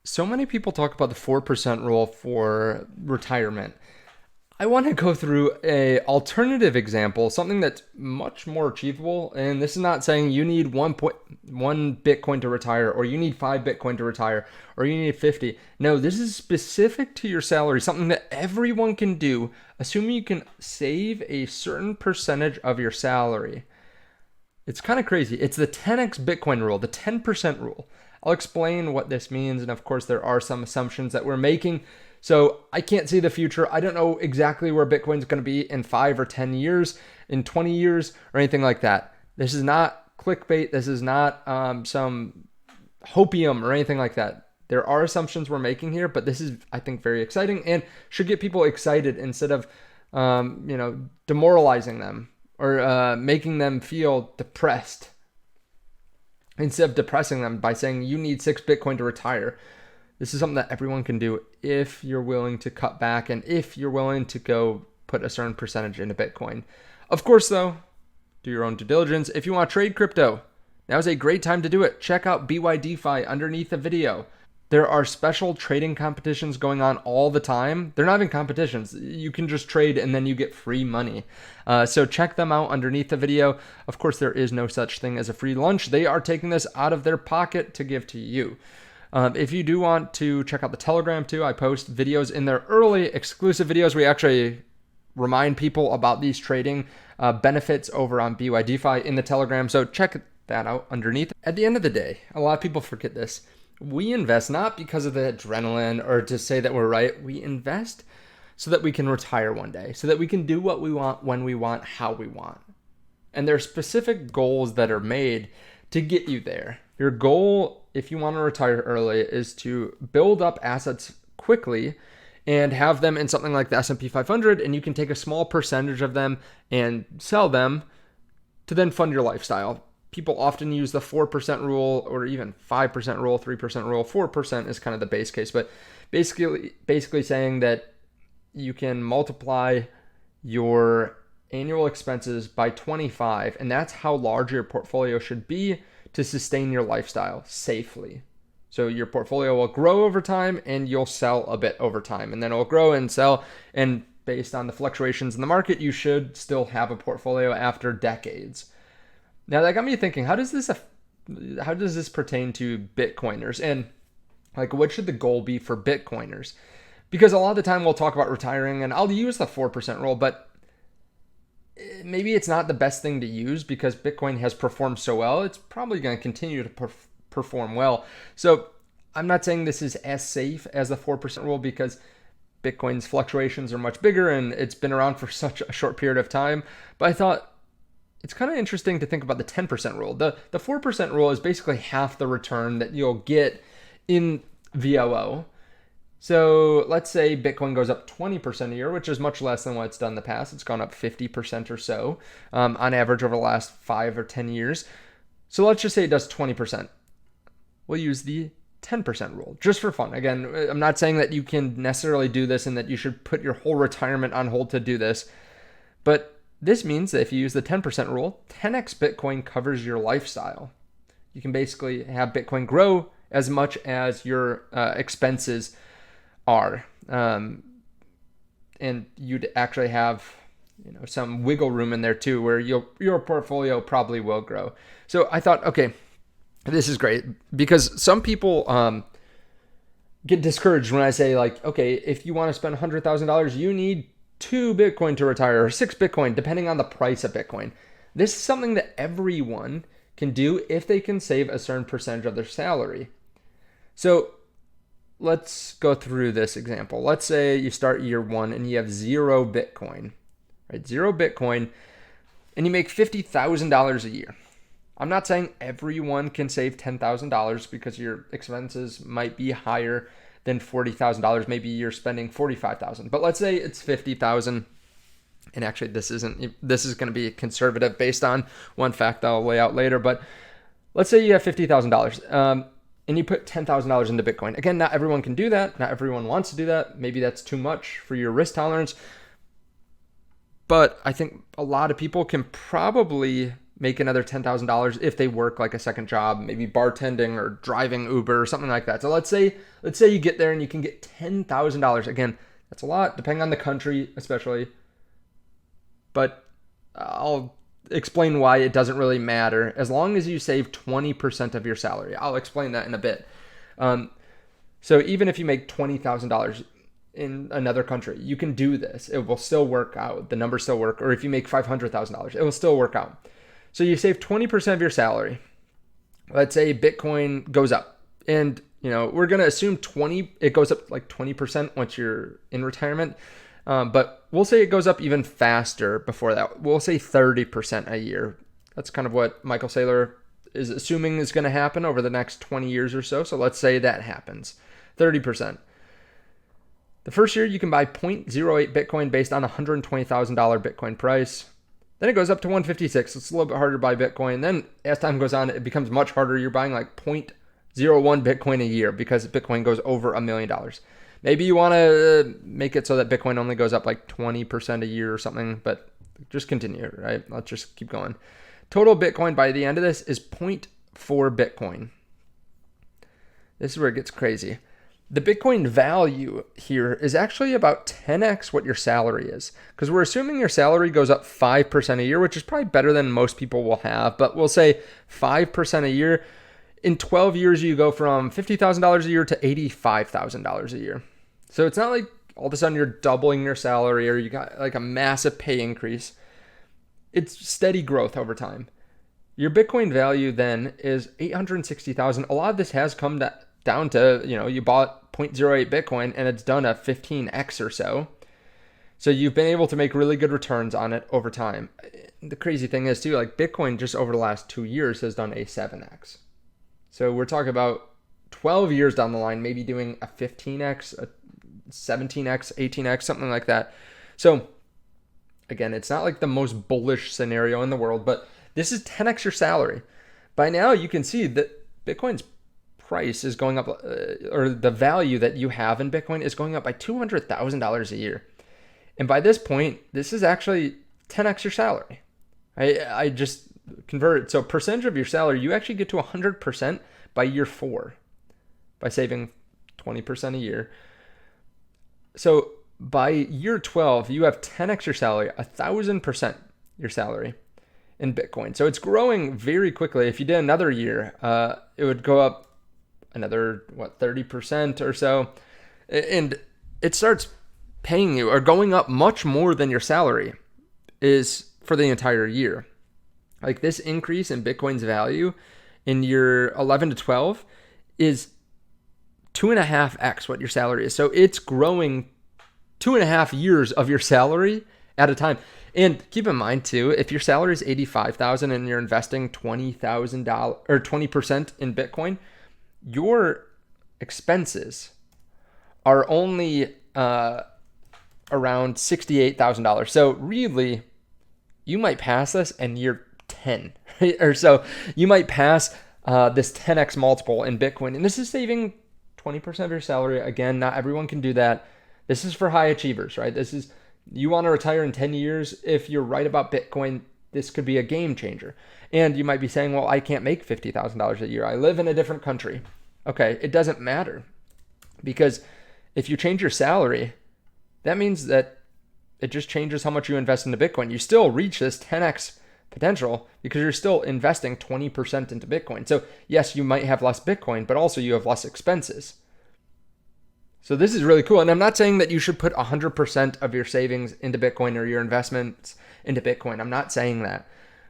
So many people talk about the 4% rule for retirement. I want to go through a alternative example, something that's much more achievable. And this is not saying you need 1 Bitcoin to retire, or you need 5 Bitcoin to retire, or you need 50. No, this is specific to your salary, something that everyone can do, assuming you can save a certain percentage of your salary. It's kind of crazy. It's the 10x Bitcoin rule, the 10% rule. I'll explain what this means. And of course, there are some assumptions that we're making. So I can't see the future. I don't know exactly where Bitcoin's going to be in 5 or 10 years, in 20 years, or anything like that. This is not clickbait. This is not some hopium or anything like that. There are assumptions we're making here, but this is, I think, very exciting and should get people excited instead of, demoralizing them or making them feel depressed. Instead of depressing them by saying you need 6 Bitcoin to retire. This is something that everyone can do if you're willing to cut back and if you're willing to go put a certain percentage into Bitcoin. Of course, though, do your own due diligence. If you want to trade crypto, now is a great time to do it. Check out BYDeFi underneath the video. There are special trading competitions going on all the time. They're not even competitions. You can just trade and then you get free money. So check them out underneath the video. Of course, there is no such thing as a free lunch. They are taking this out of their pocket to give to you. If you do want to check out the Telegram too, I post videos in there early, exclusive videos. We actually remind people about these trading benefits over on BYDeFi in the Telegram. So check that out underneath. At the end of the day, a lot of people forget this. We invest not because of the adrenaline or to say that we're right. We invest so that we can retire one day, so that we can do what we want, when we want, how we want. And there are specific goals that are made to get you there. Your goal, if you want to retire early, is to build up assets quickly and have them in something like the S&P 500, and you can take a small percentage of them and sell them to then fund your lifestyle. People often use the 4% rule or even 5% rule, 3% rule. 4% is kind of the base case, but basically saying that you can multiply your annual expenses by 25, and that's how large your portfolio should be to sustain your lifestyle safely. So your portfolio will grow over time and you'll sell a bit over time, and then it'll grow and sell, and based on the fluctuations in the market, you should still have a portfolio after decades. Now that got me thinking, how does this pertain to Bitcoiners, and like what should the goal be for Bitcoiners? Because a lot of the time we'll talk about retiring, and I'll use the 4% rule, but maybe it's not the best thing to use because Bitcoin has performed so well. It's probably going to continue to perform well. So I'm not saying this is as safe as the 4% rule because Bitcoin's fluctuations are much bigger and it's been around for such a short period of time. But I thought it's kind of interesting to think about the 10% rule. The 4% rule is basically half the return that you'll get in VOO. So let's say Bitcoin goes up 20% a year, which is much less than what it's done in the past. It's gone up 50% or so on average over the last 5 or 10 years. So let's just say it does 20%. We'll use the 10% rule just for fun. Again, I'm not saying that you can necessarily do this and that you should put your whole retirement on hold to do this. But this means that if you use the 10% rule, 10x Bitcoin covers your lifestyle. You can basically have Bitcoin grow as much as your expenses are. And you'd actually have some wiggle room in there too, where your portfolio probably will grow. So I thought, okay, this is great because some people get discouraged when I say like, okay, if you want to spend $100,000, you need 2 Bitcoin to retire or 6 Bitcoin, depending on the price of Bitcoin. This is something that everyone can do if they can save a certain percentage of their salary. So let's go through this example. Let's say you start year 1 and you have 0 Bitcoin, right? 0 Bitcoin, and you make $50,000 a year. I'm not saying everyone can save $10,000 because your expenses might be higher than $40,000. Maybe you're spending $45,000, but let's say it's $50,000. And actually this is going to be conservative based on one fact I'll lay out later. But let's say you have $50,000 and you put $10,000 into Bitcoin. Again, not everyone can do that. Not everyone wants to do that. Maybe that's too much for your risk tolerance. But I think a lot of people can probably make another $10,000 if they work like a second job, maybe bartending or driving Uber or something like that. So let's say you get there and you can get $10,000. Again, that's a lot, depending on the country especially. But I'll explain why it doesn't really matter as long as you save 20% of your salary. I'll explain that in a bit. So even if you make $20,000 in another country, you can do this. It will still work out. The numbers still work. Or if you make $500,000, it will still work out. So you save 20% of your salary. Let's say Bitcoin goes up, and we're going to assume it goes up like 20% once you're in retirement. But we'll say it goes up even faster before that. We'll say 30% a year. That's kind of what Michael Saylor is assuming is going to happen over the next 20 years or so. So let's say that happens, 30%. The first year you can buy 0.08 Bitcoin based on $120,000 Bitcoin price. Then it goes up to 156. It's a little bit harder to buy Bitcoin. Then as time goes on, it becomes much harder. You're buying like 0.01 Bitcoin a year because Bitcoin goes over $1 million. Maybe you want to make it so that Bitcoin only goes up like 20% a year or something, but just continue, right? Let's just keep going. Total Bitcoin by the end of this is 0.4 Bitcoin. This is where it gets crazy. The Bitcoin value here is actually about 10x what your salary is, because we're assuming your salary goes up 5% a year, which is probably better than most people will have, but we'll say 5% a year. In 12 years, you go from $50,000 a year to $85,000 a year. So it's not like all of a sudden you're doubling your salary or you got like a massive pay increase. It's steady growth over time. Your Bitcoin value then is $860,000. A lot of this has come down to, you bought 0.08 Bitcoin and it's done a 15x or so. So you've been able to make really good returns on it over time. The crazy thing is too, like Bitcoin just over the last 2 years has done a 7x. So we're talking about 12 years down the line, maybe doing a 15x, a 17x, 18x, something like that. So again, it's not like the most bullish scenario in the world, but this is 10x your salary. By now you can see that Bitcoin's price is going up, or the value that you have in Bitcoin is going up by $200,000 a year. And by this point, this is actually 10x your salary. I just convert it. So percentage of your salary, you actually get to 100% by year 4 by saving 20% a year. So by year 12, you have 10x your salary, 1,000% your salary in Bitcoin. So it's growing very quickly. If you did another year, it would go up another 30% or so, and it starts paying you or going up much more than your salary is for the entire year. Like this increase in Bitcoin's value in year 11 to 12 is 2.5x what your salary is. So it's growing 2.5 years of your salary at a time. And keep in mind too, if your salary is $85,000 and you're investing $20,000 or 20% in Bitcoin, your expenses are only around $68,000. So really, you might pass this in year 10, right? Or so you might pass this 10x multiple in Bitcoin. And this is saving 20% of your salary. Again, not everyone can do that. This is for high achievers, right? This is, you want to retire in 10 years. If you're right about Bitcoin, this could be a game changer. And you might be saying, well, I can't make $50,000 a year. I live in a different country. Okay, it doesn't matter, because if you change your salary, that means that it just changes how much you invest into Bitcoin. You still reach this 10x potential because you're still investing 20% into Bitcoin. So yes, you might have less Bitcoin, but also you have less expenses. So this is really cool. And I'm not saying that you should put 100% of your savings into Bitcoin or your investments into Bitcoin. I'm not saying that.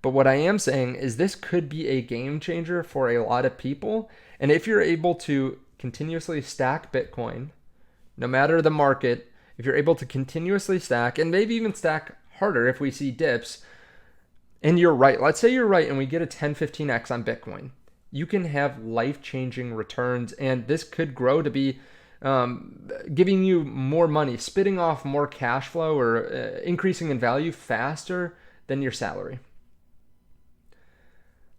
But what I am saying is this could be a game changer for a lot of people. And if you're able to continuously stack Bitcoin, no matter the market, if you're able to continuously stack and maybe even stack harder if we see dips, and you're right, let's say you're right and we get a 10, 15x on Bitcoin, you can have life-changing returns, and this could grow to be giving you more money, spitting off more cash flow, or increasing in value faster than your salary.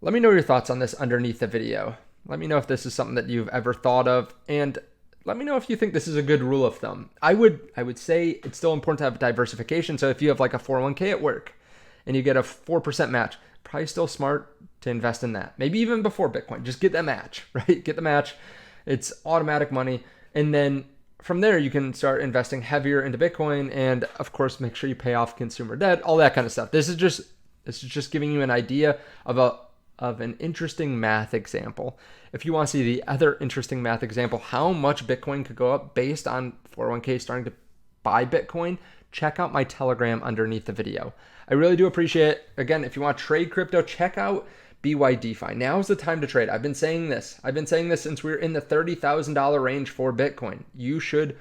Let me know your thoughts on this underneath the video. Let me know if this is something that you've ever thought of, and let me know if you think this is a good rule of thumb. I would say it's still important to have diversification. So if you have like a 401k at work and you get a 4% match, probably still smart to invest in that. Maybe even before Bitcoin. Just get that match, right? Get the match. It's automatic money. And then from there, you can start investing heavier into Bitcoin. And of course, make sure you pay off consumer debt, all that kind of stuff. This is just giving you an idea of an interesting math example. If you want to see the other interesting math example, how much Bitcoin could go up based on 401k starting to buy Bitcoin, check out my Telegram underneath the video. I really do appreciate it. Again, if you want to trade crypto, check out BYDeFi. Now is the time to trade. I've been saying this since we were in the $30,000 range for Bitcoin. You should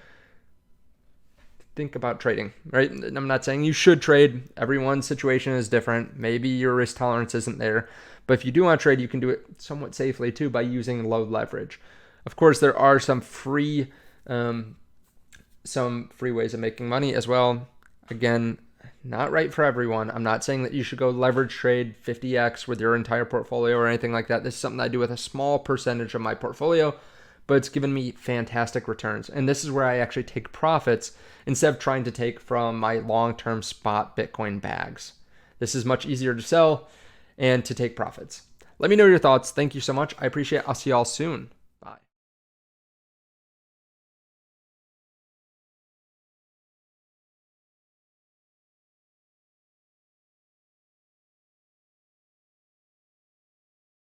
think about trading, right? I'm not saying you should trade. Everyone's situation is different. Maybe your risk tolerance isn't there. But if you do want to trade, you can do it somewhat safely too by using low leverage. Of course, there are some free ways of making money as well. Again, not right for everyone. I'm not saying that you should go leverage trade 50x with your entire portfolio or anything like that. This is something I do with a small percentage of my portfolio, but it's given me fantastic returns. And this is where I actually take profits instead of trying to take from my long-term spot Bitcoin bags. This is much easier to sell and to take profits. Let me know your thoughts. Thank you so much. I appreciate it. I'll see y'all soon.